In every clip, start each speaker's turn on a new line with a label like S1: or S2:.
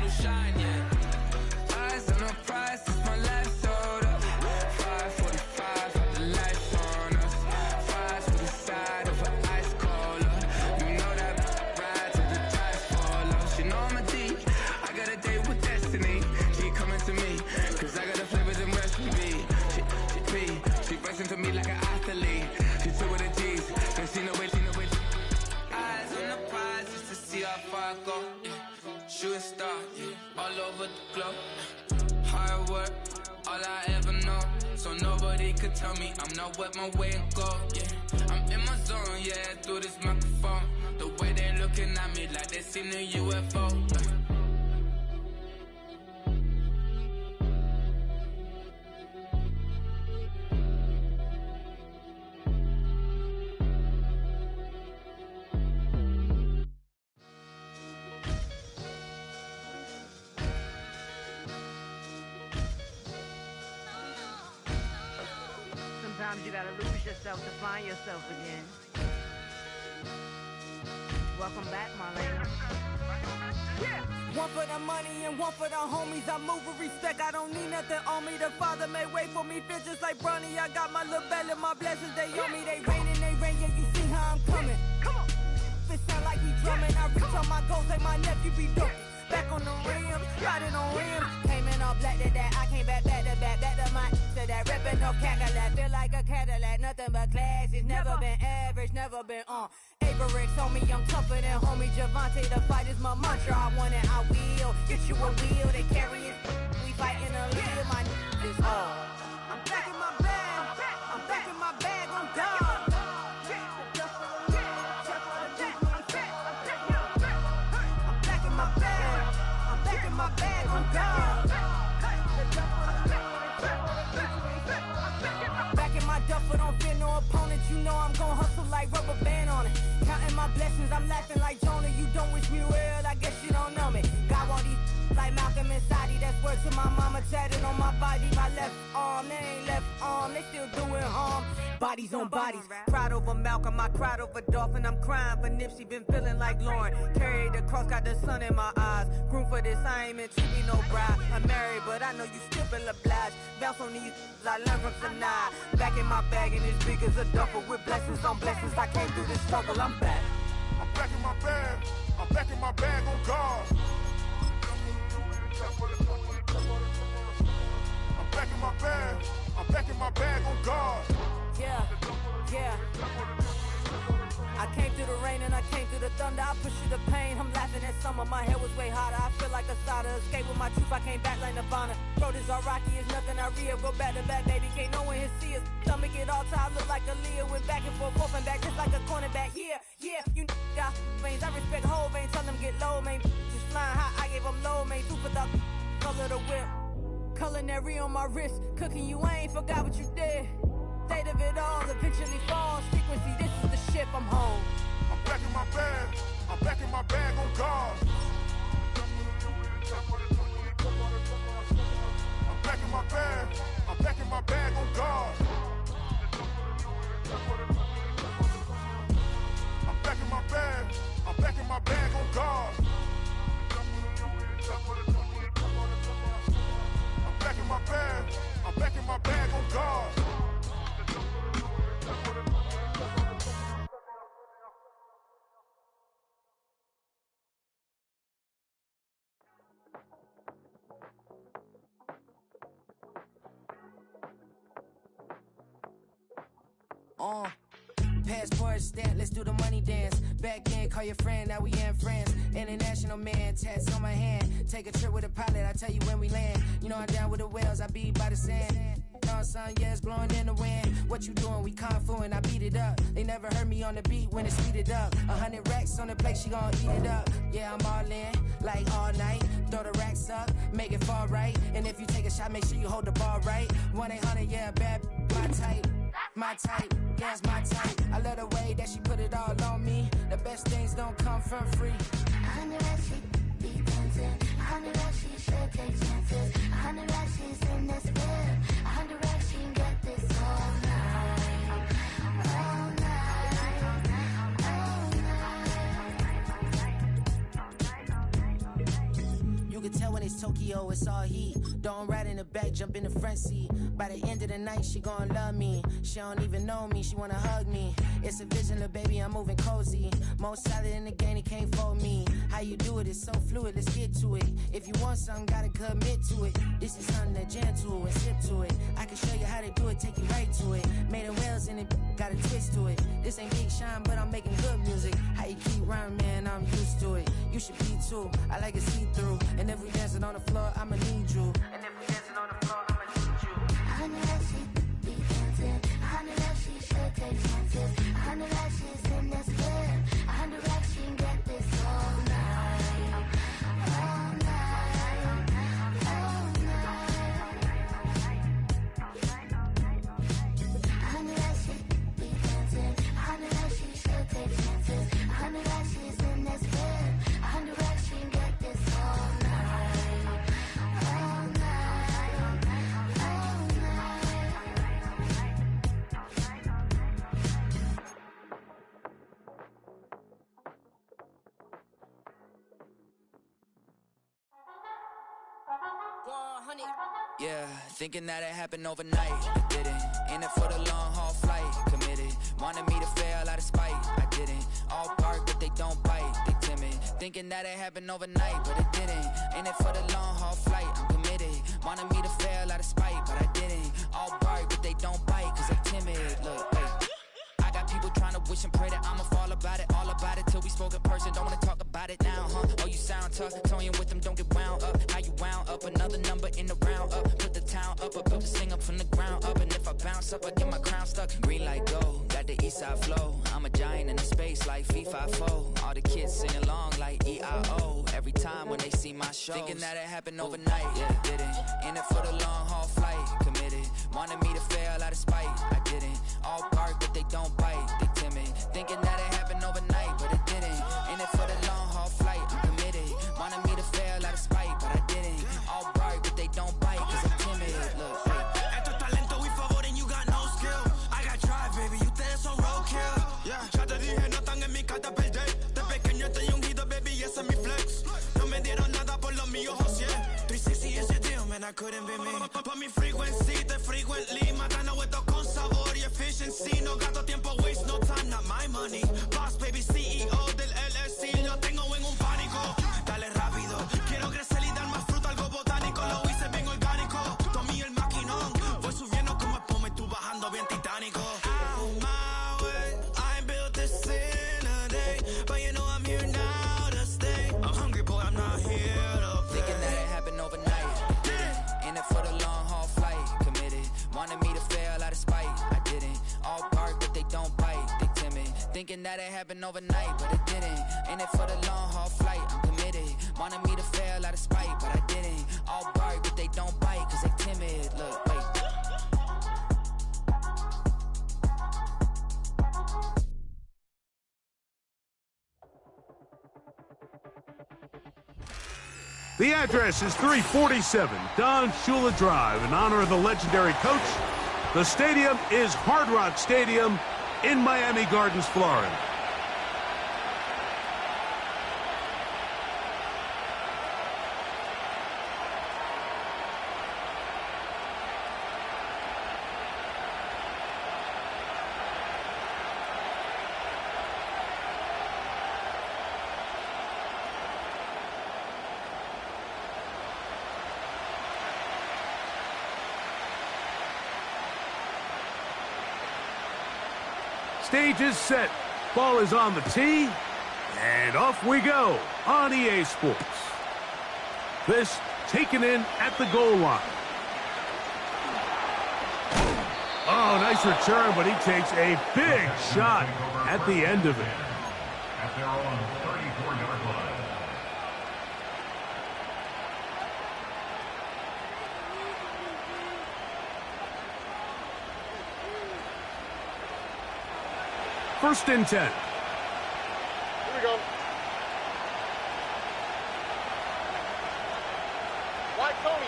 S1: to shine, yeah. Eyes on the prize, it's my life sold up. 5:45, got the lights on us. Fries for the side of an ice cola. You know that ride till the tires fall off. She know I'm a D, I got a date with destiny. She coming to me, cause I got the flavors and recipe. She racing to me like an athlete. She took with the G's, and she know it. Eyes on the prize just to see how far I go. Yeah. Shooting star, yeah. All over the globe. Hard work, all I ever know. So nobody could tell me I'm not wet my way and go. Yeah, I'm in my zone, yeah, through this microphone. The way they looking at me like they seen a UFO.
S2: Sometimes you gotta lose yourself to find yourself again. Welcome back, Marlena.
S3: Yeah. One for the money and one for the homies. I move with respect, I don't need nothing on me. The Father made way for me, feel just like Bronny. I got my little belly, my blessings, they on me. They rain, yeah, you see how I'm coming. Come on. It sound like we drumming. I reach on my goals like my nephew be dope. Back on the rims, riding on rims. Came in all black to that, I came back to my to that ripping no Cadillac. Feel like a Cadillac, nothing but class. It's never been average, never been on. Averix on me, I'm tougher than homie Javante. The fight is my mantra, I want it, I will. Get you a wheel, they carry it. We fighting a little, my is all. I'm back in my bag, I'm back in my bag, on God. My bag on God. Back in my duffel, don't fear no opponent. You know I'm gon' hustle like rubber band on it. Counting my blessings, I'm laughing like Jonah. You don't wish me well, I guess you don't know me. Got all these like Malcolm and Sadie. That's word to my mama, tatted on my body. My left arm, they ain't left arm, they still doing harm. Bodies on bodies, cried over Malcolm, I cried over Dolphin. I'm crying for Nipsey, been feeling like Lauren. Carried the cross, got the sun in my eyes. Groom for this, I ain't meant to be no bride. I'm married, but I know you still feel obliged. Bounce on these, I learned from Sanaa. Back in my bag, and it's big as a duffel. With blessings on blessings, I came through this struggle, I'm back.
S4: I'm back in my bag, I'm back in my bag on God. I'm back in my bag, I'm back in my bag on God.
S3: Yeah, yeah. I came through the rain and I came through the thunder. I push through the pain, I'm laughing at summer. My hair was way hotter, I feel like a starter. Escape with my truth, I came back like Nirvana. Throat is all rocky, it's nothing I real. Go back to back, baby, can't no one here see us. Stomach it all tied, look like a Leah. Went back and forth and back, just like a cornerback. Yeah, yeah, you got veins, I respect whole veins. Tell them get low, man. Just flying high, I gave them low, man. Two for the color the whip. Culinary on my wrist, cooking you, I ain't forgot what you did. State of it all, eventually falls. Frequency, this is the ship, I'm home.
S4: I'm back in my bag, I'm back in my bag on God. I'm back in my bag, I'm back in my bag on God. I'm back in my bag, I'm back in my bag on God. I'm back in my bag, I'm back in my bag on God.
S5: Passport stamp, let's do the money dance. Back in, call your friend, now we in France. International man, tats on my hand. Take a trip with a pilot, I tell you when we land. You know I'm down with the whales, I be by the sand. On sun, yeah, it's blowing in the wind. What you doing? We kung fu and I beat it up. They never heard me on the beat when it's speeded up. 100 racks on the plate, she gon' eat it up. Yeah, I'm all in, like all night. Throw the racks up, make it fall right. And if you take a shot, make sure you hold the ball right. 1-800, yeah, bad, my type. My type, yeah, it's my type. I love the way that she put it all on me. The best things don't come from free.
S6: 100 racks, she be dancing. 100 racks, she should take chances. 100 racks, she's in this whip. 100 racks, she can get this all night. All night. All night.
S5: You can tell when it's Tokyo, it's all heat. Don't ride in the back, jump in the front seat. By the end of the night, she gon' love me. She don't even know me, she wanna hug me. It's a vision, little baby, I'm moving cozy. Most solid in the game, he can't fold me. How you do it, it's so fluid, let's get to it. If you want something, gotta commit to it. This is something that jam to and sip to it. I can show you how to do it, take you right to it. Made a wheels in it, got a twist to it. This ain't Big Shine, but I'm making good music. How you keep rhyming, man, I'm used to it. You should be too, I like it see-through. And if we dancing on the floor, I'ma need you. And if we dancing on the floor, I'ma need you.
S6: I know that she be dancing. I know that she should take chances. I know that she's in this bed. I know that she can get this all night. All night. All night. I know that she be dancing. I know that she should take chances. I know that she's in this bed. I know that she can get this all night. All night. All night.
S1: Yeah, thinking that it happened overnight, it didn't. In it for the long haul flight, committed. Wanted me to fail out of spite, I didn't. All bark but they don't bite, they timid. Thinking that it happened overnight, but it didn't. In it for the long haul flight, I'm committed. Wanted me to fail out of spite, but I didn't. All bark but they don't bite, cause I'm timid. Look, wait. I got people trying to wish and pray that I'ma fall about it, all about it till we spoke in person. Don't wanna talk about it now, huh? Oh, you sound tough, toying with them, don't get wound up. How you wound up? Another number in the round up. Put the town up, I built this thing up from the ground up. And if I bounce up, I get my crown stuck. Green light go, got the east side flow. I'm a giant in the space like FIFA4. All the kids sing along like EIO. Every time when they see my shows. Thinking that it happened overnight, yeah, didn't. In it for the long haul flight, committed. Wanted me to fail out of spite, I didn't. All bark but they don't bite, they timid. Thinking that it happened overnight, but it didn't. In it for the long haul flight, I'm committed. Wanted me to fail out of spite, but I didn't. All bark but they don't bite, cause I'm timid. Look,
S7: Esto es talento y favor and you got no skill. I got drive, baby, ustedes son roadkill. Yeah, ya te dije, no están en mi carta perder. De pequeño estoy ungido, baby, y ese es mi flex. No me dieron nada por lo mío, José. 360 is your deal, man, I couldn't be me. Por mi frequency, te frequently. Matando esto con sabor y efficiency. No gasto tiempo, waste no time, not my money. Boss, baby, CEO del LLC. Lo tengo en un pánico. Dale rápido, quiero crecer y dar más fruto, algo botánico. Lo hice bien orgánico. Tomé el maquinón. Voy subiendo como espuma y tú bajando bien titánico. Out my way, I built this in a day. But you know I'm here now to stay. I'm hungry, boy, I'm not here to play.
S1: thinking that it happened overnight, didn't. In it for the long haul flight, committed. Wanted me to fail out of spite, I didn't. All bark but they don't bite, they timid. Thinking that it happened overnight, but it didn't. In it for the long haul flight, I'm committed. Wanted me to fail out of spite, but I didn't. All bark but they don't bite, cause they timid. Look, wait.
S8: The address is 347 Don Shula Drive in honor of the legendary coach. The stadium is Hard Rock Stadium in Miami Gardens, Florida. Stage is set. Ball is on the tee. And off we go on EA Sports. This taken in at the goal line. Oh, nice return, but he takes a big shot at the end of it.
S9: At their own 34-yard line.
S8: First and 10.
S4: Here we go. Why, Tony.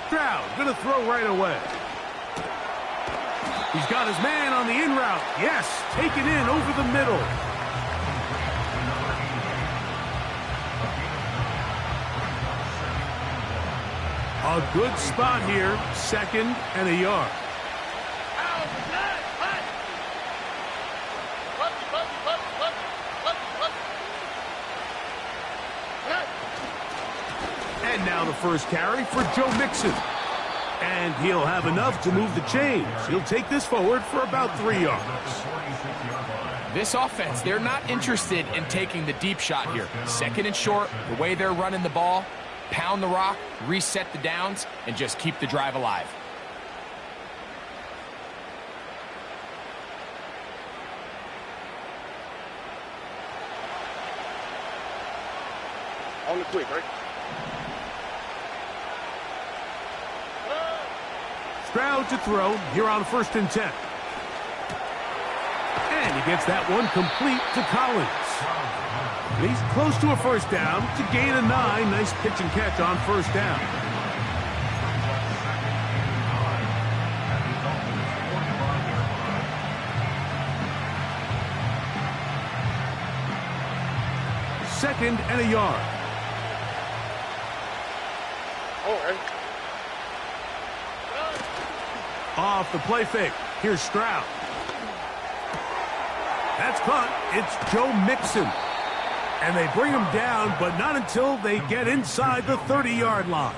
S8: Stroud gonna throw right away. He's got his man on the in route. Yes, taken in over the middle. A good spot here, 2nd and a yard. And now the first carry for Joe Mixon. And he'll have enough to move the chains. He'll take this forward for about 3 yards.
S10: This offense, they're not interested in taking the deep shot here. 2nd and short, the way they're running the ball, pound the rock, reset the downs, and just keep the drive alive.
S4: On the quick, right?
S8: Stroud to throw here on 1st and 10. And he gets that one complete to Collins. And he's close to a first down to gain a 9. Nice pitch and catch on 1st down. Second and a yard. Off the play fake. Here's Stroud. That's caught. It's Joe Mixon. And they bring him down, but not until they get inside the 30-yard line.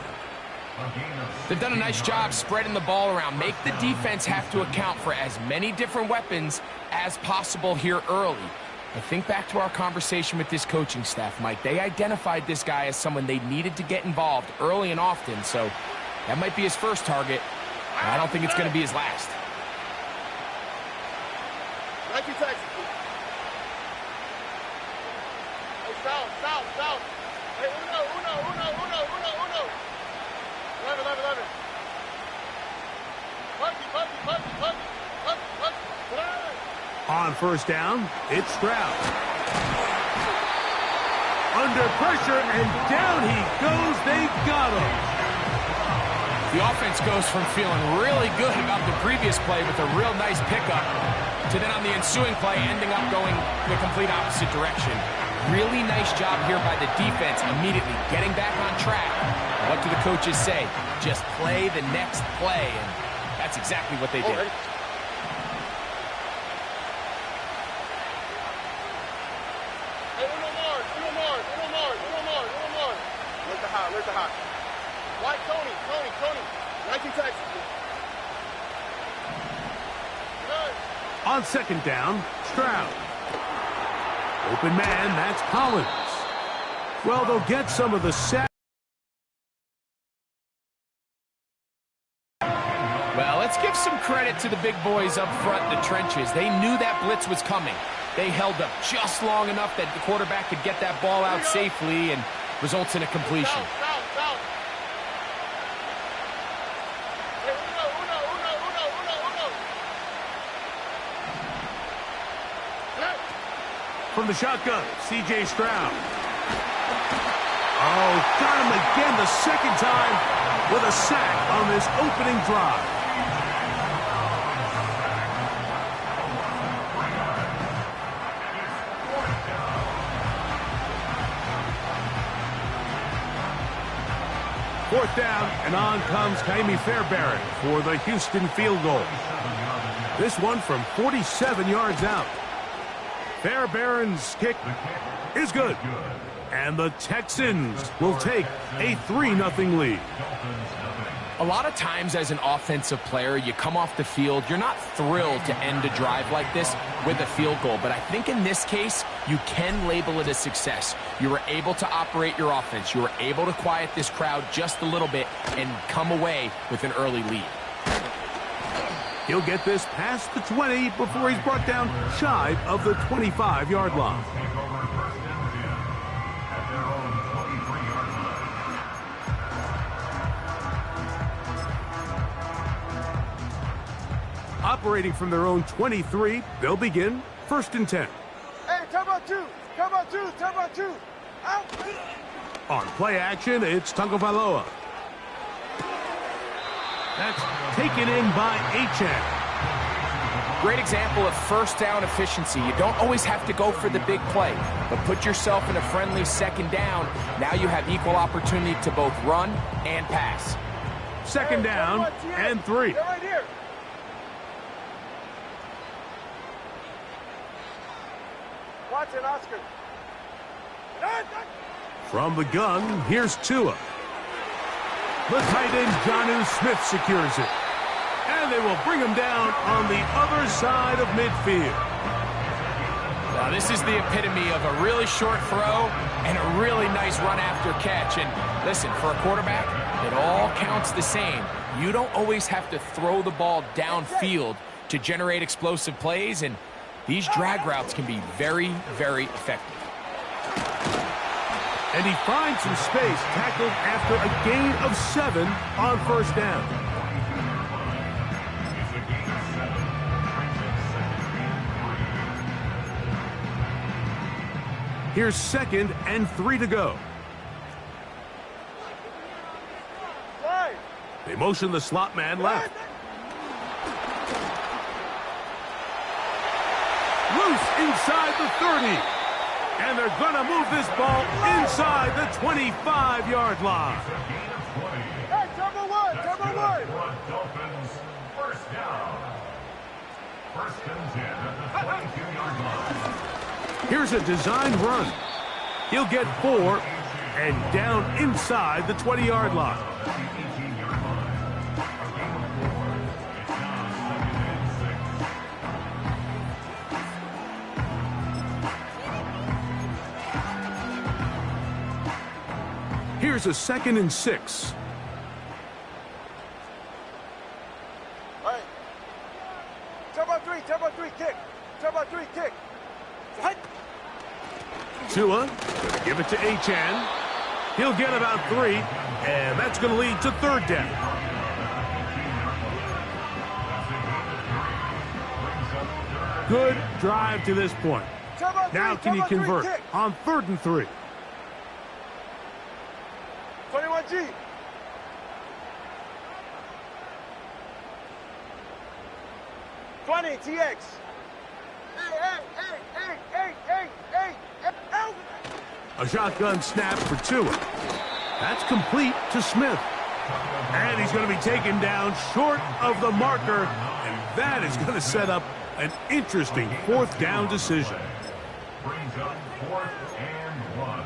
S10: They've done a nice job spreading the ball around. Make the defense have to account for as many different weapons as possible here early. I think back to our conversation with this coaching staff, Mike. They identified this guy as someone they needed to get involved early and often, so that might be his first target. I don't think it's going to be his last.
S4: Thank you, Texas. Hey, South. Hey, uno. 11. Puppy.
S8: On 1st down, it's Stroud. Under pressure, and down he goes. They got him.
S10: The offense goes from feeling really good about the previous play with a real nice pickup to then on the ensuing play ending up going the complete opposite direction. Really nice job here by the defense immediately getting back on track. What do the coaches say? Just play the next play, and that's exactly what they did.
S4: Hey, uno more. Where's the hot? White Tony. 19 Texas.
S8: On 2nd down, Stroud. Open man, that's Collins. Well, they'll get some of the sack.
S10: Well, let's give some credit to the big boys up front in the trenches. They knew that blitz was coming. They held up just long enough that the quarterback could get that ball out safely and results in a completion.
S4: South. Hey, uno.
S8: From the shotgun, C.J. Stroud. Oh, got him again the 2nd time with a sack on this opening drive. Fourth down, and on comes Kaimi Fairbairn for the Houston field goal. This one from 47 yards out. Fairbairn's kick is good. And the Texans will take a 3-0 lead.
S10: A lot of times as an offensive player, you come off the field, you're not thrilled to end a drive like this with a field goal. But I think in this case, you can label it a success. You were able to operate your offense. You were able to quiet this crowd just a little bit and come away with an early lead.
S8: He'll get this past the 20 before he's brought down shy of the 25-yard line. Operating from their own 23, they'll begin 1st and 10.
S4: Hey, turbo two. Out.
S8: On play action, it's Tagovailoa. That's taken in by Achane.
S10: Great example of first down efficiency. You don't always have to go for the big play, but put yourself in a friendly 2nd down. Now you have equal opportunity to both run and pass.
S8: Second down and 3.
S4: They're right here. Watson, Oscar.
S8: From the gun, here's Tua. The tight end, Jonnu Smith, secures it. And they will bring him down on the other side of midfield.
S10: Now, this is the epitome of a really short throw and a really nice run after catch. And listen, for a quarterback, it all counts the same. You don't always have to throw the ball downfield to generate explosive plays, and these drag routes can be very, very effective.
S8: And he finds some space, tackled after a gain of 7 on first down. Here's 2nd and 3 to go. They motion the slot man left. Loose inside the 30. And they're going to move this ball inside the 25-yard line.
S4: Hey, number one.
S9: Dolphins, first down. First and 10 at the 22-yard line.
S8: Here's a designed run. He'll get 4 and down inside the 20-yard line. Here's a 2nd and 6.
S4: All right. Turbo 3, kick. Turbo 3, kick.
S8: Tua, going to give it to Achane. He'll get about 3, and that's going to lead to 3rd down. Good drive to this point. Now can you convert on 3rd and 3?
S4: 21G. TX. Hey.
S8: A shotgun snap for Tua. That's complete to Smith. And he's going to be taken down short of the marker, and that is going to set up an interesting 4th down decision.
S9: Brings up 4th and 1.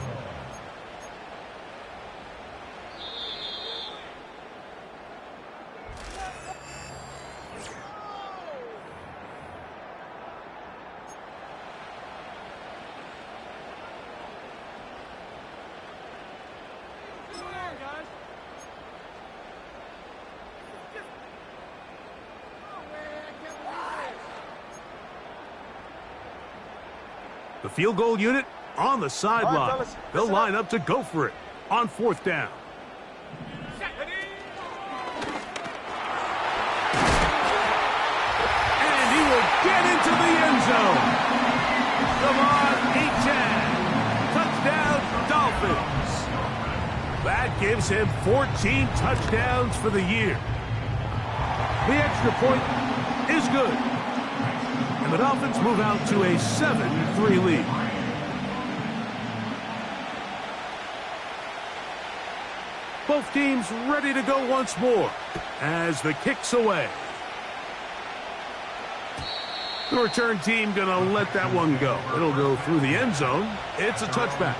S8: The field goal unit on the sideline. They'll line up to go for it on 4th down. And he will get into the end zone. Come on, Achane. Touchdown, Dolphins. That gives him 14 touchdowns for the year. The extra point is good. And the Dolphins move out to a 7-3 lead. Both teams ready to go once more as the kick's away. The return team going to let that one go. It'll go through the end zone. It's a touchback.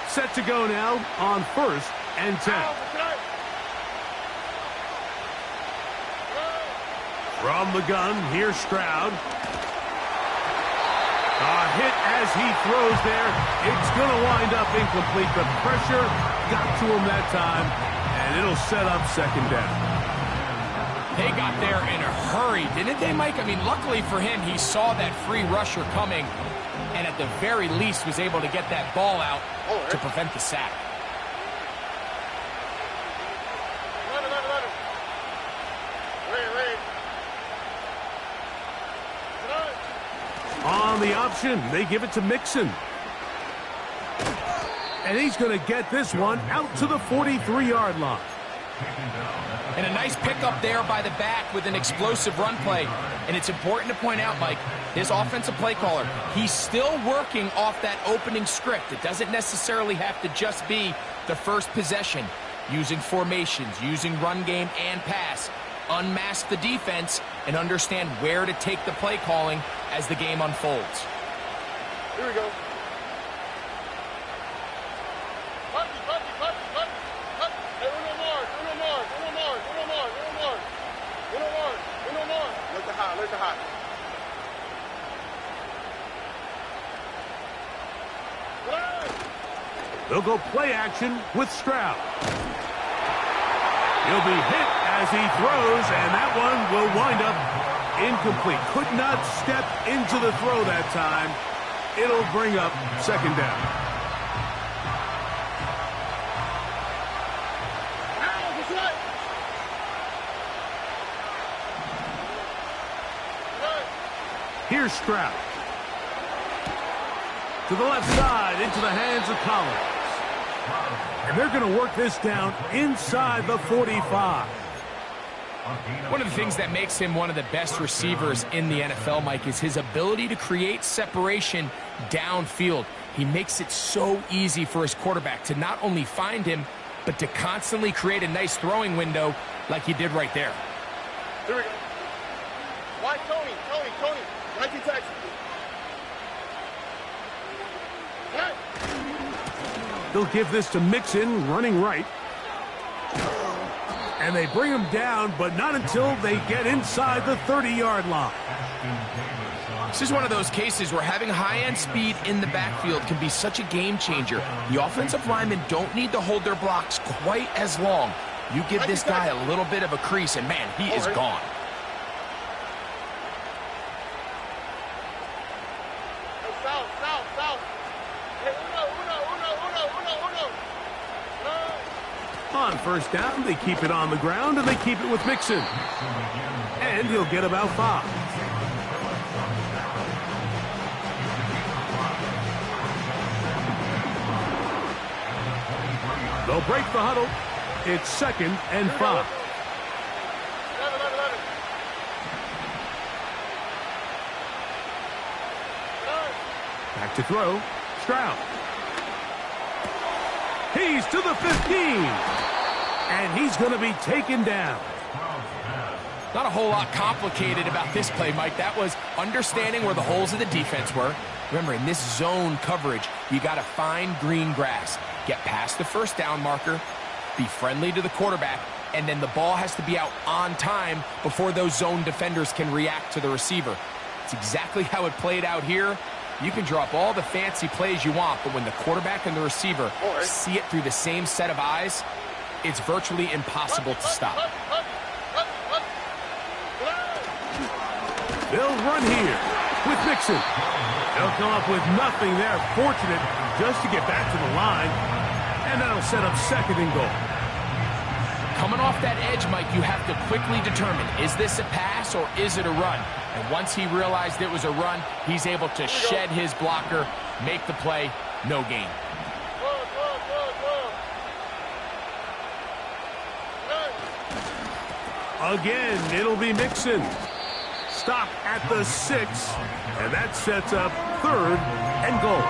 S8: Set to go now on 1st and 10. From the gun, here's Stroud. A hit as he throws there. It's going to wind up incomplete. The pressure got to him that time, and it'll set up 2nd down.
S10: They got there in a hurry, didn't they, Mike? I mean, luckily for him, he saw that free rusher coming, and at the very least was able to get that ball out to prevent the sack.
S8: On the option, they give it to Mixon. And he's going to get this one out to the 43-yard line.
S10: And a nice pickup there by the back with an explosive run play. And it's important to point out, Mike, his offensive play caller, he's still working off that opening script. It doesn't necessarily have to just be the first possession. Using formations, using run game and pass. Unmask the defense and understand where to take the play calling as the game unfolds.
S4: Here we go. Let the hot.
S8: They'll go play action with Stroud. He'll be hit as he throws, and that one will wind up incomplete. Could not step into the throw that time. It'll bring up second down. Here's Stroud. To the left side, into the hands of Collins. And they're going to work this down inside the 45.
S10: One of the things that makes him one of the best receivers in the NFL, Mike, is his ability to create separation downfield. He makes it so easy for his quarterback to not only find him, but to constantly create a nice throwing window like he did right there.
S4: Here we go. Why Tony? 19 Texas.
S8: They'll give this to Mixon, running right. And they bring him down, but not until they get inside the 30-yard line.
S10: This is one of those cases where having high-end speed in the backfield can be such a game changer. The offensive linemen don't need to hold their blocks quite as long. You give this guy a little bit of a crease, and man, he is gone.
S8: On first down, they keep it on the ground, and they keep it with Mixon. And he'll get about 5. They'll break the huddle. It's 2nd and 5. Back to throw. Stroud. He's to the 15. And he's going to be taken down.
S10: Not a whole lot complicated about this play, Mike. That was understanding where the holes of the defense were. Remember, in this zone coverage, you got to find green grass. Get past the first down marker, be friendly to the quarterback, and then the ball has to be out on time before those zone defenders can react to the receiver. It's exactly how it played out here. You can draw up all the fancy plays you want, but when the quarterback and the receiver see it through the same set of eyes, it's virtually impossible to stop.
S8: They'll run here with Mixon. They'll come up with nothing there. Fortunate just to get back to the line, and that'll set up 2nd and goal.
S10: Coming off that edge, Mike, you have to quickly determine, is this a pass or is it a run? And once he realized it was a run, he's able to shed his blocker, make the play, no gain.
S8: Again, it'll be Mixon. Stop at the 6, and that sets up 3rd and goal.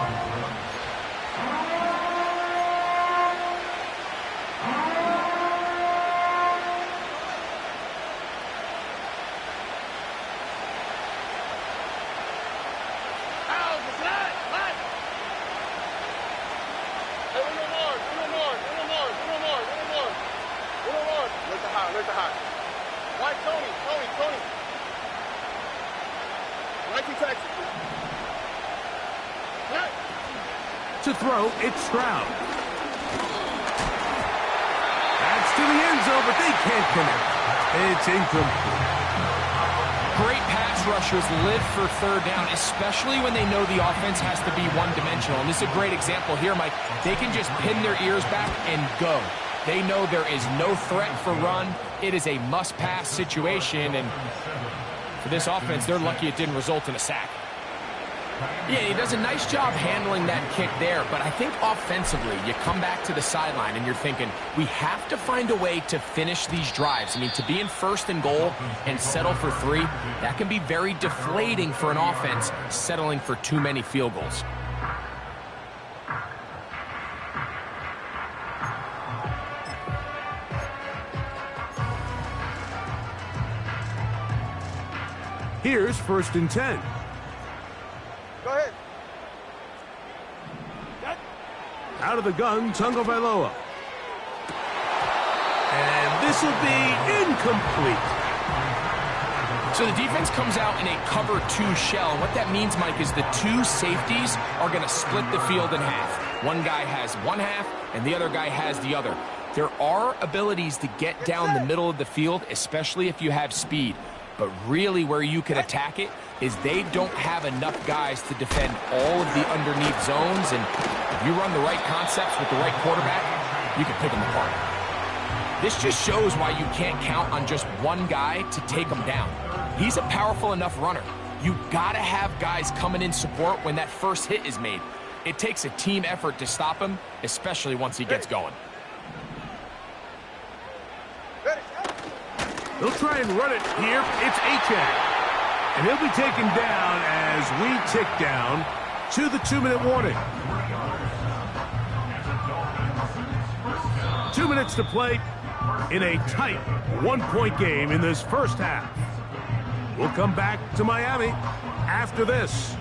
S4: Let the hot. Why Tony? 19 Texas.
S8: To throw, it's Stroud. That's to the end zone, but they can't connect. It's incomplete.
S10: Great pass rushers live for 3rd down, especially when they know the offense has to be one-dimensional. And this is a great example here, Mike. They can just pin their ears back and go. They know there is no threat for run. It is a must-pass situation, and for this offense, they're lucky it didn't result in a sack. Yeah, he does a nice job handling that kick there, but I think offensively, you come back to the sideline and you're thinking, we have to find a way to finish these drives. I mean, to be in first and goal and settle for 3, that can be very deflating for an offense settling for too many field goals.
S8: Here's 1st and 10.
S4: Go ahead.
S8: Out of the gun, Tunga Vailoa. And this will be incomplete.
S10: So the defense comes out in a cover 2 shell. What that means, Mike, is the 2 safeties are going to split the field in half. One guy has one half, and the other guy has the other. There are abilities to get down the middle of the field, especially if you have speed. But really where you can attack it is they don't have enough guys to defend all of the underneath zones. And if you run the right concepts with the right quarterback, you can pick them apart. This just shows why you can't count on just one guy to take them down. He's a powerful enough runner. You gotta have guys coming in support when that first hit is made. It takes a team effort to stop him, especially once he gets going.
S8: They'll try and run it here. It's Achane. And he'll be taken down as we tick down to the 2-minute warning. 2 minutes to play in a tight 1-point game in this first half. We'll come back to Miami after this.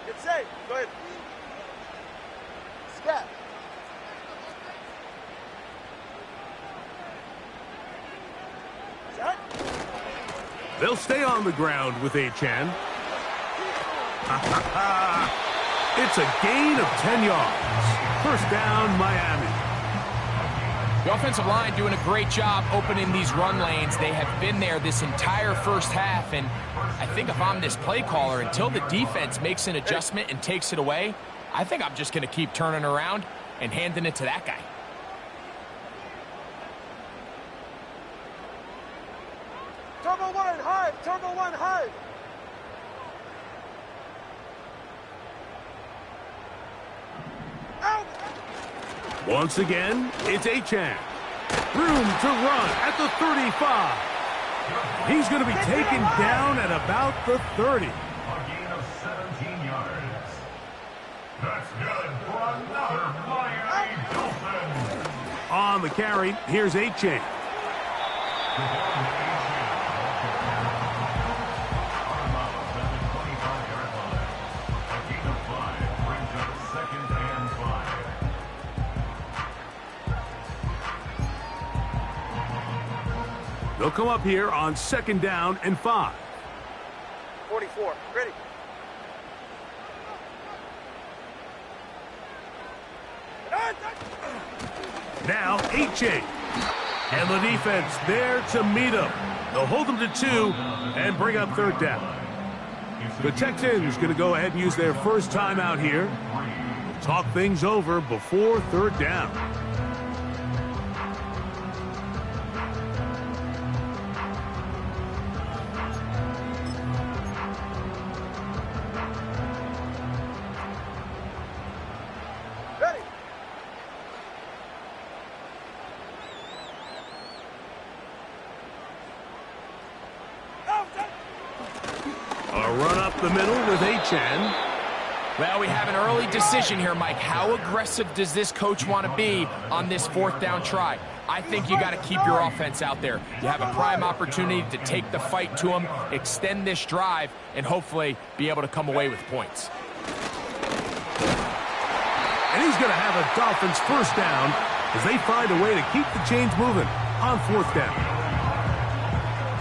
S4: Get safe. Go ahead. Scat.
S8: They'll stay on the ground with Achane. It's a gain of 10 yards. First down, Miami.
S10: The offensive line doing a great job opening these run lanes. They have been there this entire first half, and I think if I'm this play caller, until the defense makes an adjustment and takes it away, I think I'm just going to keep turning around and handing it to that guy.
S4: Turbo 1, high. Turbo 1, high. Out.
S8: Once again, it's Achane. Room to run at the 35. He's going to be taken down at about the 30.
S9: A gain of 17 yards. That's good for another Miami Dolphins.
S8: On the carry, here's Achane. They'll come up here on 2nd down and 5.
S4: 44. Ready.
S8: Now Achane. And the defense there to meet him. They'll hold them to 2 and bring up 3rd down. The Texans going to go ahead and use their first timeout here. We'll talk things over before 3rd down. The middle with Achane.
S10: Well, we have an early decision here, Mike. How aggressive does this coach want to be on this 4th down try? I think you got to keep your offense out there. You have a prime opportunity to take the fight to them, extend this drive, and hopefully be able to come away with points.
S8: And he's going to have a Dolphins first down as they find a way to keep the chains moving on 4th down.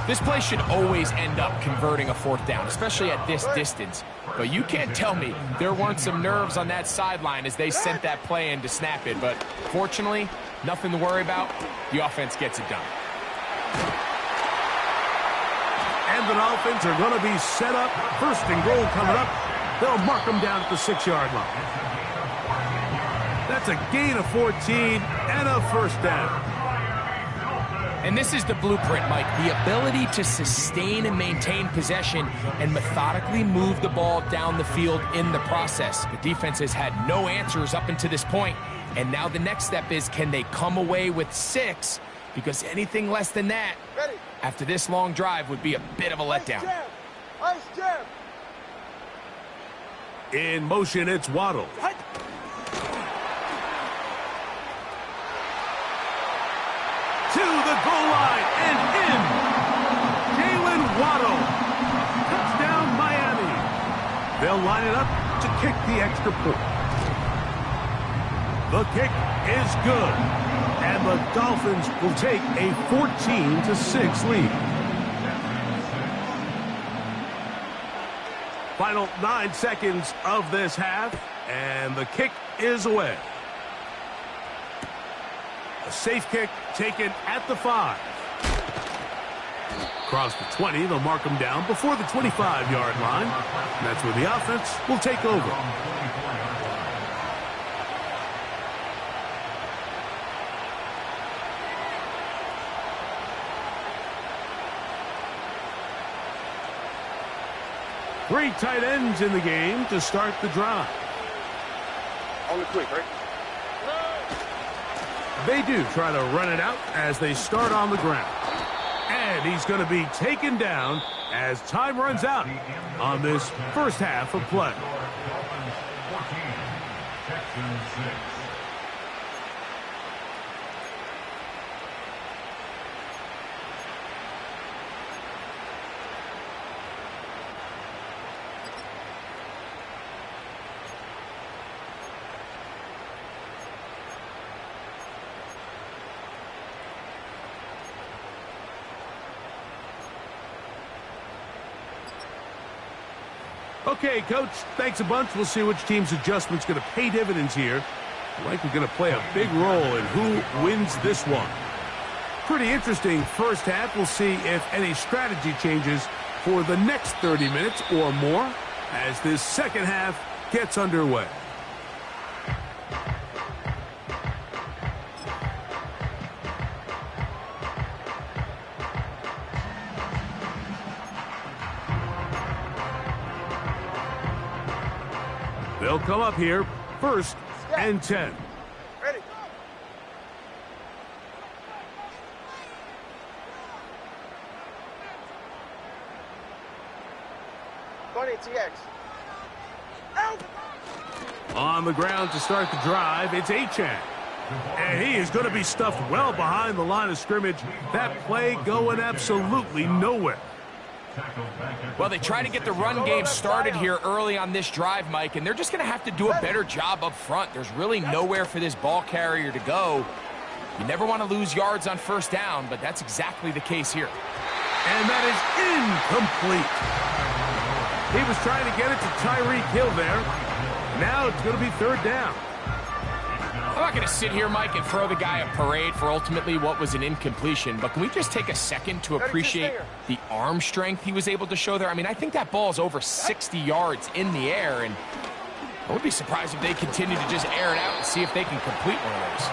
S10: This play should always end up converting a 4th down, especially at this distance. But you can't tell me there weren't some nerves on that sideline as they sent that play in to snap it. But fortunately, nothing to worry about. The offense gets it done.
S8: And the Dolphins are going to be set up. 1st and goal coming up. They'll mark them down at the 6-yard line. That's a gain of 14 and a first down.
S10: And this is the blueprint, Mike. The ability to sustain and maintain possession and methodically move the ball down the field in the process. The defense has had no answers up until this point, and now the next step is, can they come away with 6? Because anything less than that, after this long drive, would be a bit of a letdown.
S4: Ice jam.
S8: In motion, it's Waddle. To the goal line and in. Jalen Waddle. Touchdown, Miami. They'll line it up to kick the extra point. The kick is good. And the Dolphins will take a 14-6 lead. Final 9 seconds of this half, and the kick is away. A safe kick taken at the 5. Across the 20, they'll mark them down before the 25-yard line. And that's where the offense will take over. Three tight ends in the game to start the drive.
S4: On the quick, right?
S8: They do try to run it out as they start on the ground. And he's going to be taken down as time runs out on this first half of play.
S9: Dolphins 14, Texans 6.
S8: Okay, Coach, thanks a bunch. We'll see which team's adjustment's going to pay dividends here. Likely going to play a big role in who wins this one. Pretty interesting first half. We'll see if any strategy changes for the next 30 minutes or more as this second half gets underway. They'll come up here, 1st and 10.
S4: Ready. Bunny TX. Out.
S8: On the ground to start the drive, it's Achane. And he is going to be stuffed well behind the line of scrimmage. That play going absolutely nowhere.
S10: Well, they try to get the run game started here early on this drive, Mike, and they're just going to have to do a better job up front. There's really nowhere for this ball carrier to go. You never want to lose yards on first down, but that's exactly the case here.
S8: And that is incomplete. He was trying to get it to Tyreek Hill there. Now it's going to be 3rd down.
S10: I'm not going to sit here, Mike, and throw the guy a parade for ultimately what was an incompletion, but can we just take a second to appreciate the arm strength he was able to show there? I mean, I think that ball's over 60 yards in the air, and I would be surprised if they continue to just air it out and see if they can complete one of those.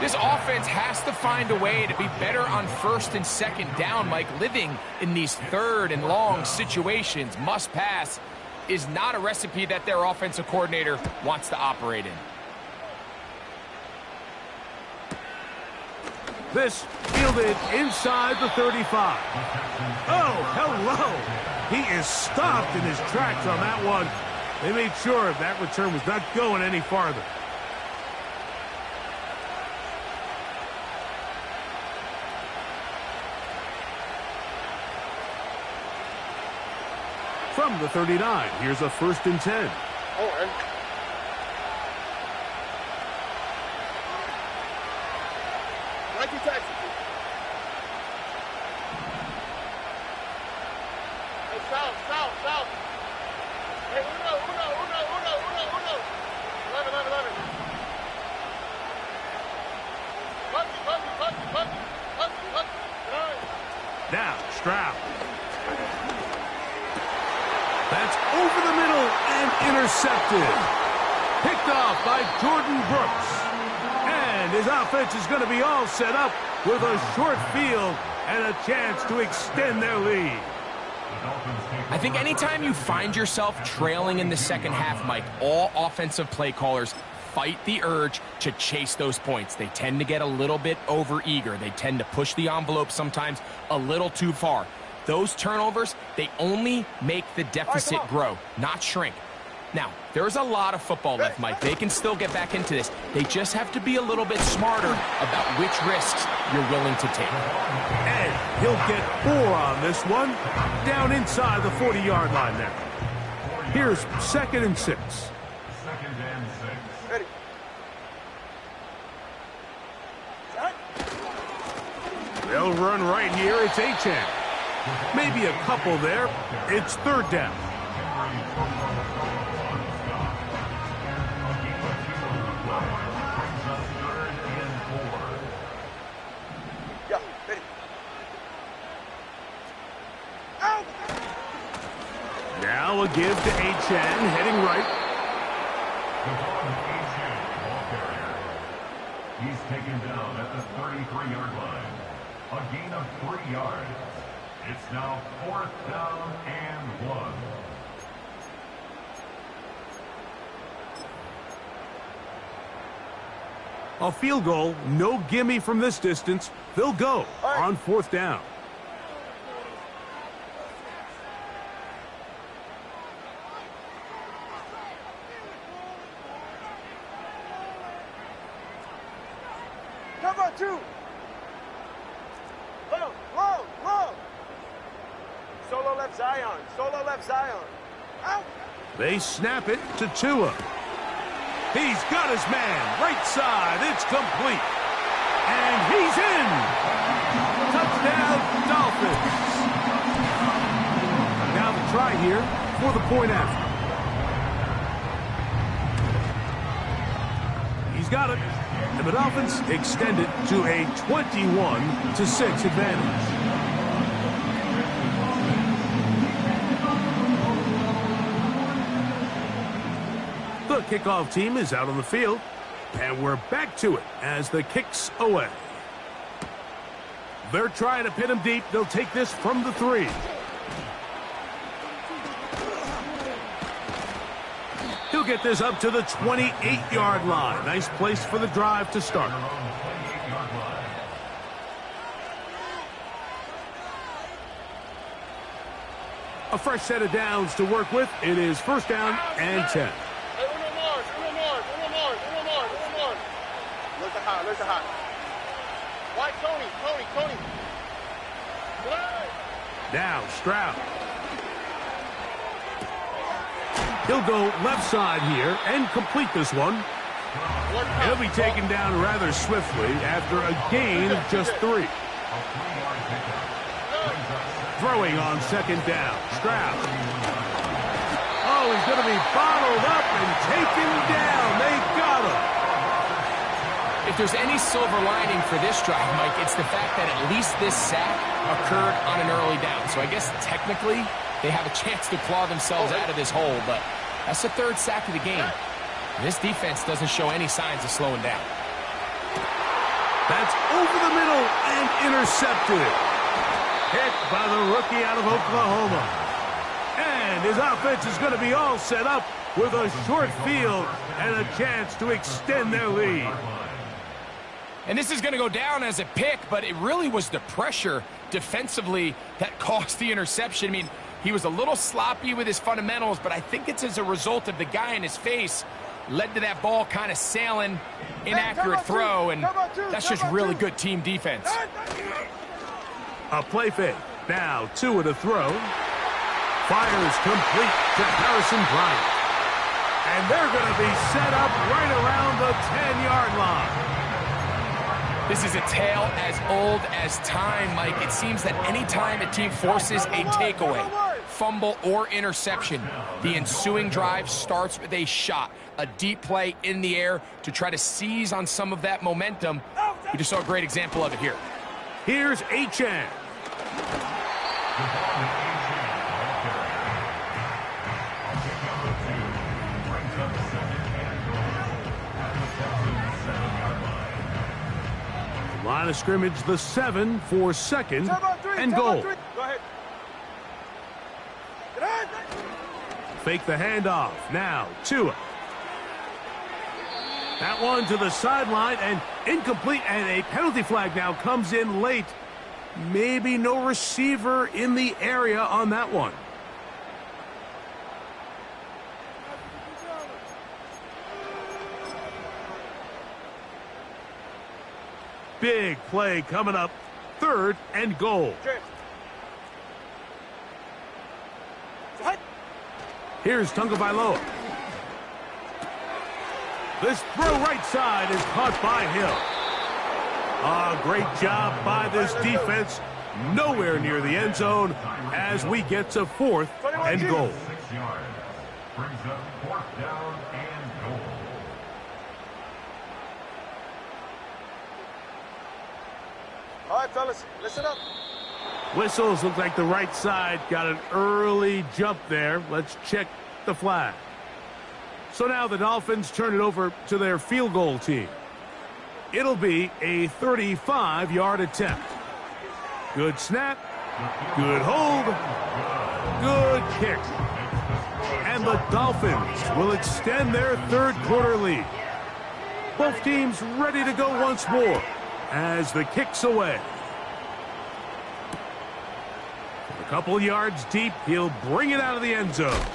S10: This offense has to find a way to be better on 1st and 2nd down, Mike. Living in these 3rd and long situations, must pass, is not a recipe that their offensive coordinator wants to operate in.
S8: This fielded inside the 35. Oh, hello. He is stopped in his tracks on that one. They made sure that return was not going any farther. From the 39, here's a 1st and 10.
S4: Oh, man. Nike taxi. Hey, south. Hey, uno. 11. Puppy.
S8: Now, Stroud. That's over the middle and intercepted. Picked off by Jordan Brooks. And his offense is going to be all set up with a short field and a chance to extend their lead.
S10: I think anytime you find yourself trailing in the second half, Mike, all offensive play callers fight the urge to chase those points. They tend to get a little bit overeager. They tend to push the envelope sometimes a little too far. Those turnovers, they only make the deficit grow, not shrink. Now, there's a lot of football left, Mike. They can still get back into this. They just have to be a little bit smarter about which risks you're willing to take.
S8: And he'll get 4 on this one, down inside the 40-yard line now. Here's 2nd and 6.
S9: 2nd and 6.
S4: Ready.
S8: They'll run right here. It's Achane. Maybe a couple there. It's 3rd down.
S4: Yeah, ready.
S8: Now a give to Achane, heading right.
S9: He's taken down at the 33-yard line. A gain of 3 yards. It's now 4th down and 1.
S8: A field goal, no gimme from this distance. They'll go on 4th down.
S4: Cover 2. Whoa. Solo left Zion. Out.
S8: They snap it to Tua. He's got his man. Right side. It's complete. And he's in. Touchdown, Dolphins. Now the try here for the point after. He's got it. And the Dolphins extend it to a 21-6 advantage. The kickoff team is out on the field, and we're back to it as the kick's away. They're trying to pin him deep. They'll take this from the 3. He'll get this up to the 28-yard line. Nice place for the drive to start. A fresh set of downs to work with. It is 1st down and 10.
S4: Listen high. White, Tony.
S8: Now Stroud. He'll go left side here and complete this one. He'll be taken down rather swiftly after a gain of just 3. Throwing on 2nd down. Stroud. Oh, he's going to be bottled up and taken down. They got him.
S10: If there's any silver lining for this drive, Mike, it's the fact that at least this sack occurred on an early down. So I guess technically they have a chance to claw themselves out of this hole, but that's the 3rd sack of the game. This defense doesn't show any signs of slowing down.
S8: That's over the middle and intercepted. Hit by the rookie out of Oklahoma. And his offense is going to be all set up with a short field and a chance to extend their lead.
S10: And this is going to go down as a pick, but it really was the pressure defensively that caused the interception. I mean, he was a little sloppy with his fundamentals, but I think it's as a result of the guy in his face led to that ball kind of sailing, inaccurate throw, and that's just really good team defense.
S8: A play fake. Now Tua to throw. Fires complete to Harrison Bryant. And they're going to be set up right around the 10-yard line.
S10: This is a tale as old as time, Mike. It seems that any time a team forces a takeaway, fumble, or interception, the ensuing drive starts with a shot, a deep play in the air to try to seize on some of that momentum. We just saw a great example of it here.
S8: Here's Achane. Line of scrimmage, the 7 for second and goal.
S4: Go ahead.
S8: Fake the handoff. Now, Tua. That one to the sideline and incomplete, and a penalty flag now comes in late. Maybe no receiver in the area on that one. Big play coming up. 3rd and goal. Here's Tagovailoa. This throw right side is caught by Hill. Great job by this defense. Nowhere near the end zone as we get to 4th and goal.
S9: 6 yards. Brings up 4th down and goal.
S4: All right, fellas, listen up.
S8: Whistles look like the right side got an early jump there. Let's check the flag. So now the Dolphins turn it over to their field goal team. It'll be a 35-yard attempt. Good snap, good hold, good kick. And the Dolphins will extend their 3rd quarter lead. Both teams ready to go once more as the kick's away. A couple yards deep, he'll bring it out of the end zone.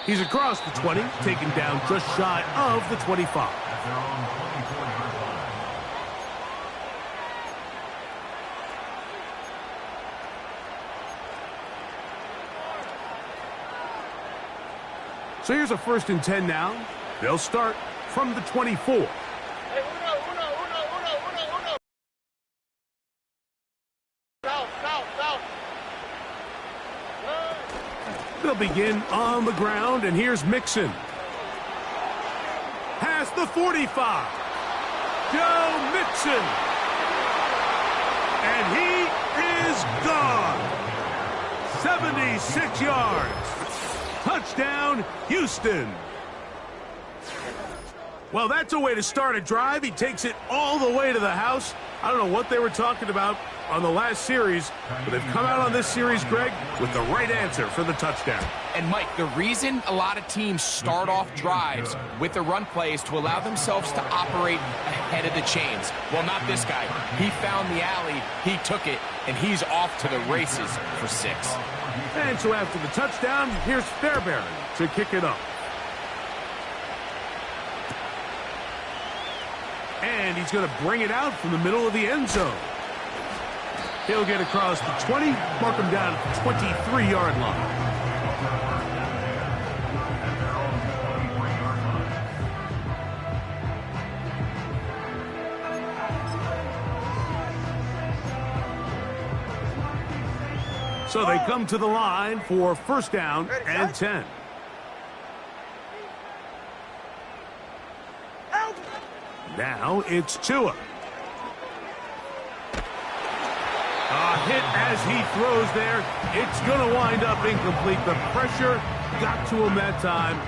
S8: He's across the 20, taken down just shy of the 25. So here's a 1st and 10 now. They'll start from the 24.
S4: Hey, uno. South.
S8: They'll begin on the ground, and here's Mixon. Past the 45. Joe Mixon. And he is gone. 76 yards. Touchdown, Houston. Well, that's a way to start a drive. He takes it all the way to the house. I don't know what they were talking about on the last series, but they've come out on this series, Greg, with the right answer for the touchdown.
S10: And, Mike, the reason a lot of teams start off drives with the run play is to allow themselves to operate ahead of the chains. Well, not this guy. He found the alley, he took it, and he's off to the races for 6.
S8: And so after the touchdown, here's Fairbairn to kick it up. And he's going to bring it out from the middle of the end zone. He'll get across the 20, mark him down at the 23-yard line. So they come to the line for 1st down and 10. Now it's Tua. A hit as he throws there. It's going to wind up incomplete. The pressure got to him that time,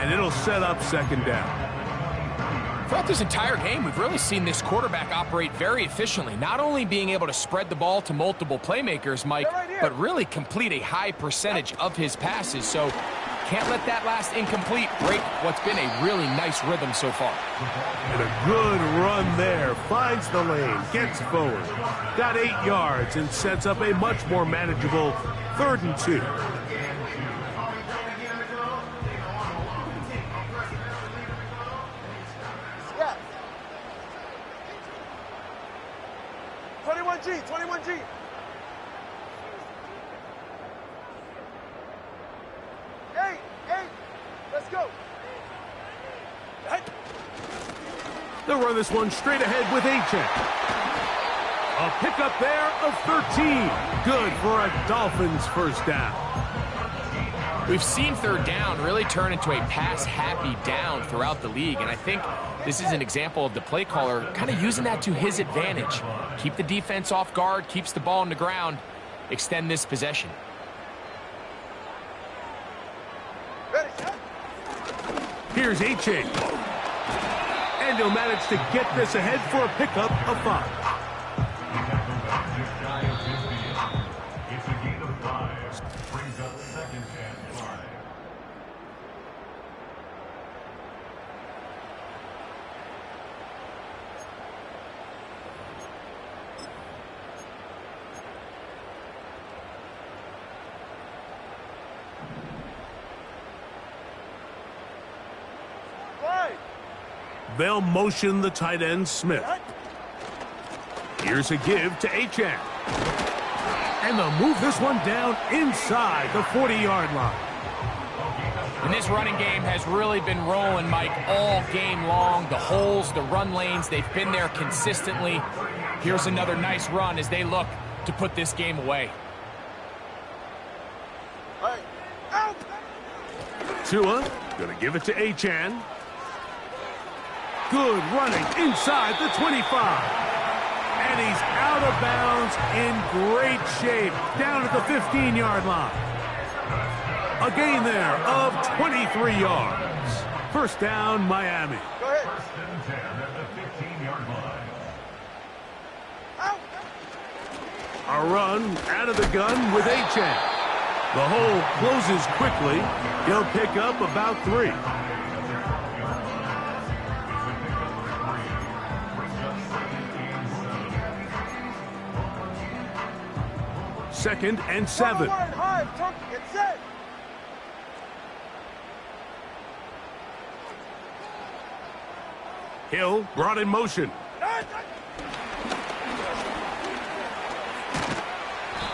S8: and it'll set up 2nd down.
S10: Throughout this entire game, we've really seen this quarterback operate very efficiently, not only being able to spread the ball to multiple playmakers, Mike, but really complete a high percentage of his passes. So can't let that last incomplete break what's been a really nice rhythm so far.
S8: And a good run there. Finds the lane, gets forward. Got 8 yards and sets up a much more manageable 3rd and 2.
S4: Yeah. 21G. Hey, let's go.
S8: They'll run this one straight ahead with A-check. A pickup there of 13. Good for a Dolphins 1st down.
S10: We've seen 3rd down really turn into a pass-happy down throughout the league, and I think this is an example of the play caller kind of using that to his advantage. Keep the defense off guard, keeps the ball on the ground, extend this possession.
S8: Here's A-Chain. And he'll manage to get this ahead for a pickup of 5.
S9: It's a gain of 5. Brings up 2nd and 5.
S8: They'll motion the tight end, Smith. Here's a give to Achane. And they'll move this one down inside the 40-yard line.
S10: And this running game has really been rolling, Mike, all game long. The holes, the run lanes, they've been there consistently. Here's another nice run as they look to put this game away.
S8: Tua gonna give it to Achane. Good running inside the 25. And he's out of bounds in great shape down at the 15-yard line. A gain there of 23 yards. First down, Miami.
S4: Go ahead.
S9: 1st and 10 at the 15-yard line.
S8: A run out of the gun with Achane. The hole closes quickly. He'll pick up about 3. Second and 7. Hill brought in motion.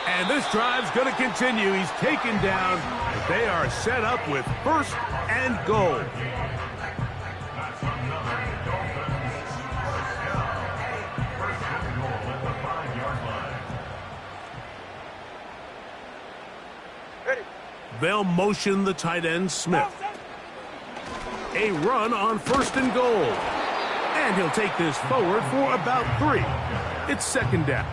S8: And this drive's going to continue. He's taken down. They are set up with 1st and goal. They'll motion the tight end, Smith. A run on 1st and goal. And he'll take this forward for about 3. It's 2nd down.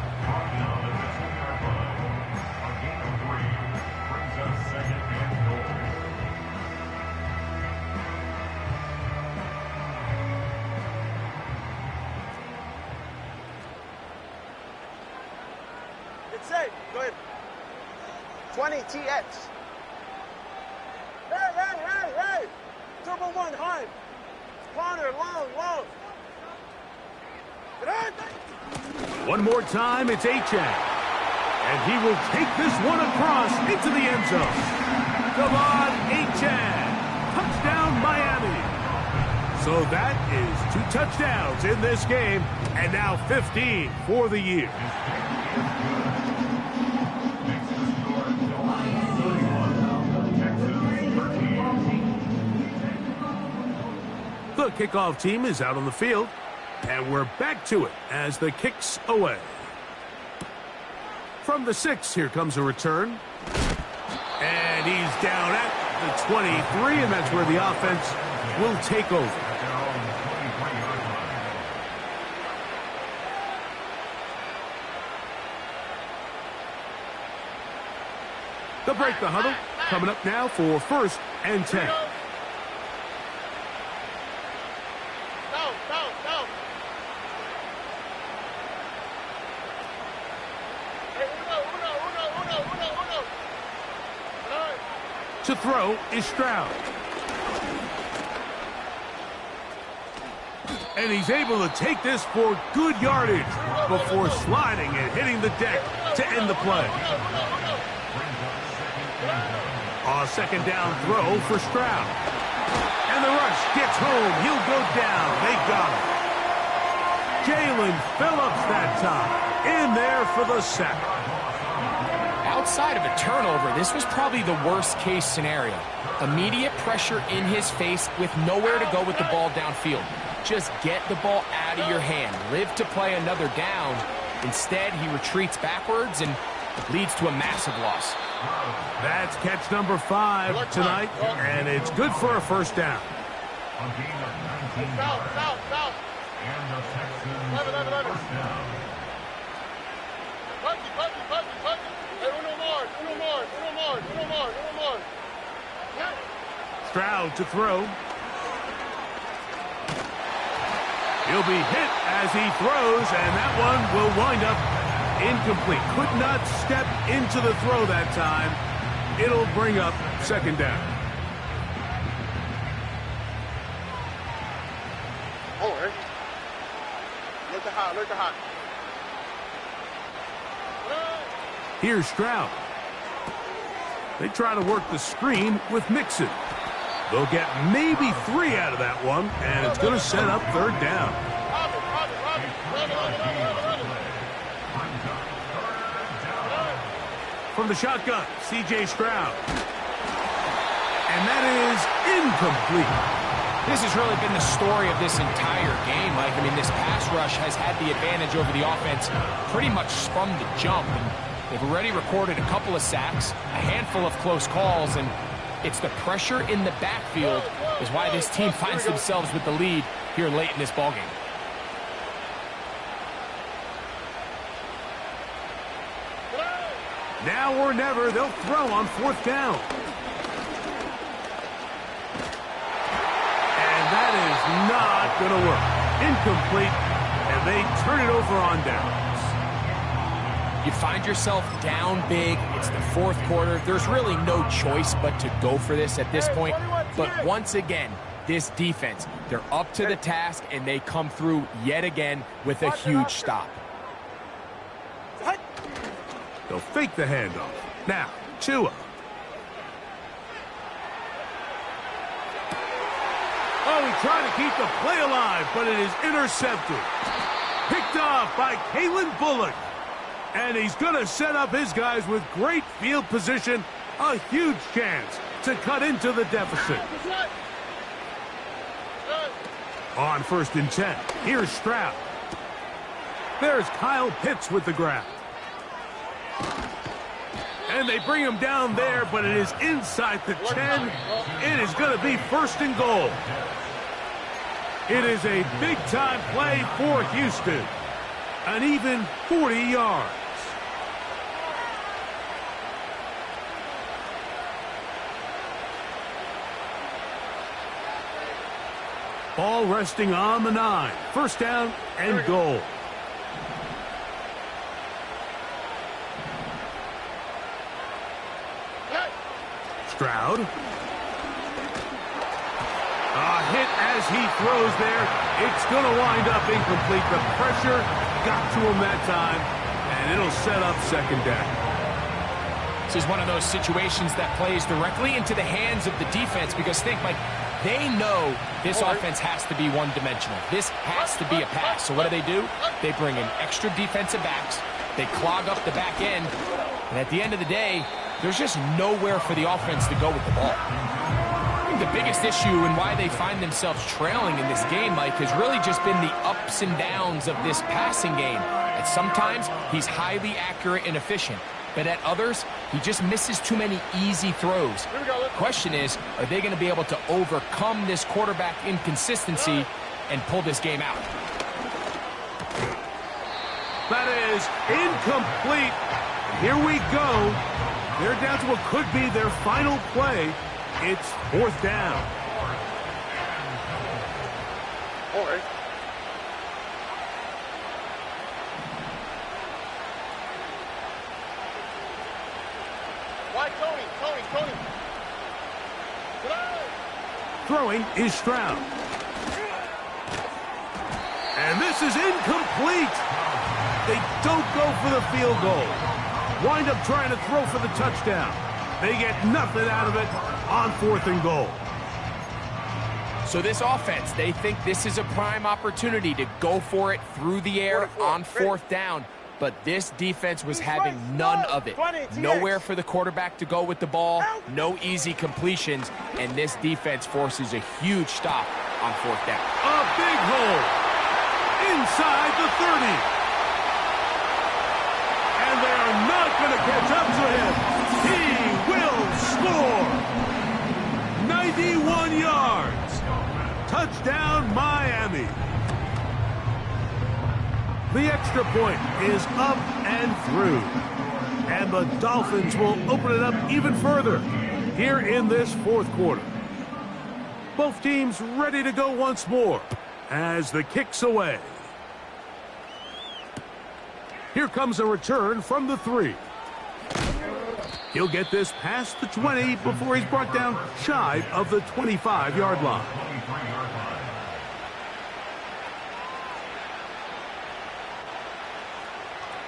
S4: It's safe. Go ahead. 20 TX. Hey! Turbo 1, high. Corner, long.
S8: One more time, it's Achane. And he will take this one across into the end zone. Come on, Achane. Touchdown, Miami. So that is 2 touchdowns in this game, and now 15 for the year. The kickoff team is out on the field, and we're back to it as the kick's away. From the 6, here comes a return. And he's down at the 23, and that's where the offense will take over. They'll break the huddle. Coming up now for 1st and 10. To throw is Stroud. And he's able to take this for good yardage before sliding and hitting the deck to end the play. A 2nd down throw for Stroud. And the rush gets home. He'll go down. They got him. Jalen Phillips that time. In there for the sack.
S10: Outside of a turnover, this was probably the worst-case scenario. Immediate pressure in his face with nowhere to go with the ball downfield. Just get the ball out of your hand. Live to play another down. Instead, he retreats backwards and leads to a massive loss.
S8: That's catch number 5 tonight, and it's good for a 1st down.
S9: A gain of 19 yards. And the Texans 1st down.
S8: Stroud to throw. He'll be hit as he throws, and that one will wind up incomplete. Could not step into the throw that time. It'll bring up second down.
S4: Oh, hey. Look at hot, look at hot.
S8: Here's Stroud. They try to work the screen with Mixon. They'll get maybe 3 out of that one, and it's going to set up third down. From the shotgun, C.J. Stroud. And that is incomplete.
S10: This has really been the story of this entire game, Mike. I mean, this pass rush has had the advantage over the offense pretty much from the jump. And they've already recorded a couple of sacks, a handful of close calls, and it's the pressure in the backfield is why this team finds themselves with the lead here late in this ballgame.
S8: Now or never, they'll throw on fourth down. And that is not going to work. Incomplete, and they turn it over on downs.
S10: You find yourself down big. It's the fourth quarter. There's really no choice but to go for this at this point. But once again, this defense, they're up to the task, and they come through yet again with a huge stop.
S8: They'll fake the handoff. Now, Tua. Oh, he tried to keep the play alive, but it is intercepted. Picked off by Kalen Bullock. And he's going to set up his guys with great field position. A huge chance to cut into the deficit. On 1st and 10, here's Stroud. There's Kyle Pitts with the grab. And they bring him down there, but it is inside the 10. It is going to be 1st and goal. It is a big-time play for Houston. An even 40 yards. Ball resting on the 9. 1st down and goal. Stroud. A hit as he throws there. It's going to wind up incomplete. The pressure got to him that time, and it'll set up second down.
S10: This is one of those situations that plays directly into the hands of the defense because think, Mike, they know this offense has to be one-dimensional. This has to be a pass. So what do? They bring in extra defensive backs. They clog up the back end. And at the end of the day, there's just nowhere for the offense to go with the ball. I think the biggest issue and why they find themselves trailing in this game, Mike, has really just been the ups and downs of this passing game. And sometimes he's highly accurate and efficient. But at others, he just misses too many easy throws. Question is, are they going to be able to overcome this quarterback inconsistency and pull this game out?
S8: That is incomplete. Here we go. They're down to what could be their final play. It's 4th down.
S4: All right. Why, Tony?
S8: Throwing is Stroud. And this is incomplete. They don't go for the field goal. Wind up trying to throw for the touchdown. They get nothing out of it on 4th and goal.
S10: So this offense, they think this is a prime opportunity to go for it through the air on 4th down. But this defense was having none of it. Nowhere for the quarterback to go with the ball, no easy completions, and this defense forces a huge stop on 4th down.
S8: A big hole inside the 30. And they are not going to catch up to him. He will score. 91 yards. Touchdown, Miami. The extra point is up and through. And the Dolphins will open it up even further here in this 4th quarter. Both teams ready to go once more. as the kick's away. Here comes a return from the 3. He'll get this past the 20 before he's brought down shy of the 25-yard line.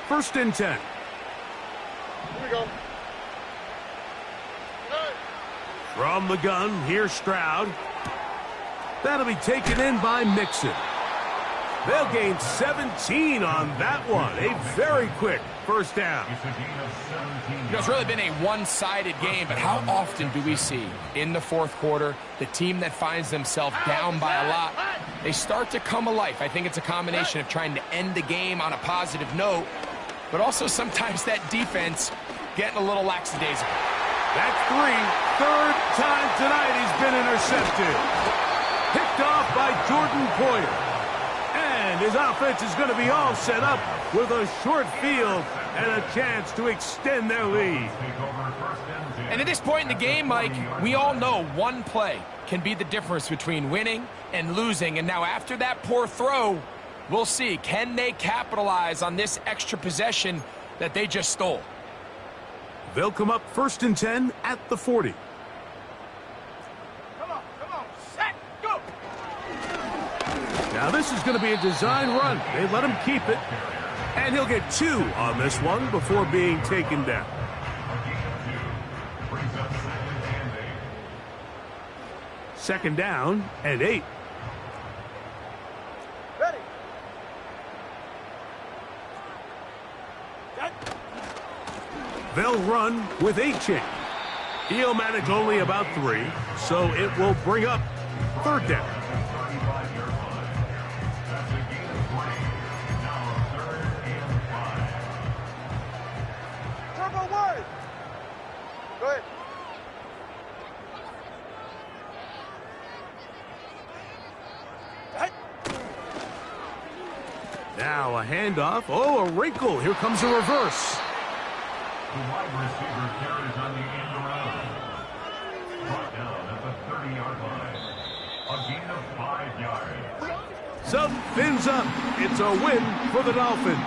S8: First and 10.
S4: Here we go.
S8: From the gun, here's Stroud. That'll be taken in by Mixon. They'll gain 17 on that one. A very quick first down.
S10: It's really been a one-sided game, but how often do we see in the fourth quarter the team that finds themselves down by a lot, they start to come alive. I think it's a combination of trying to end the game on a positive note, but also sometimes that defense getting a little lackadaisical.
S8: That's 3. Third time tonight he's been intercepted. Picked off by Jordan Poyer. And his offense is going to be all set up with a short field and a chance to extend their lead.
S10: And at this point in the game, Mike, we all know one play can be the difference between winning and losing. And now after that poor throw, we'll see, can they capitalize on this extra possession that they just stole?
S8: They'll come up first and 10 at the 40.
S4: Come on, set, go!
S8: Now this is going to be a design run. They let him keep it. And he'll get 2 on this one before being taken down. Second down and 8.
S4: Ready.
S8: They'll run with 8 chain. He'll manage only about 3, so it will bring up third down.
S4: Turbo wide. Go ahead.
S8: Now a handoff. Oh, a wrinkle. Here comes a reverse.
S9: The wide receiver carries on the end around. Brought down at the 30-yard line. A gain of 5 yards.
S8: So, fins up. It's a win for the Dolphins.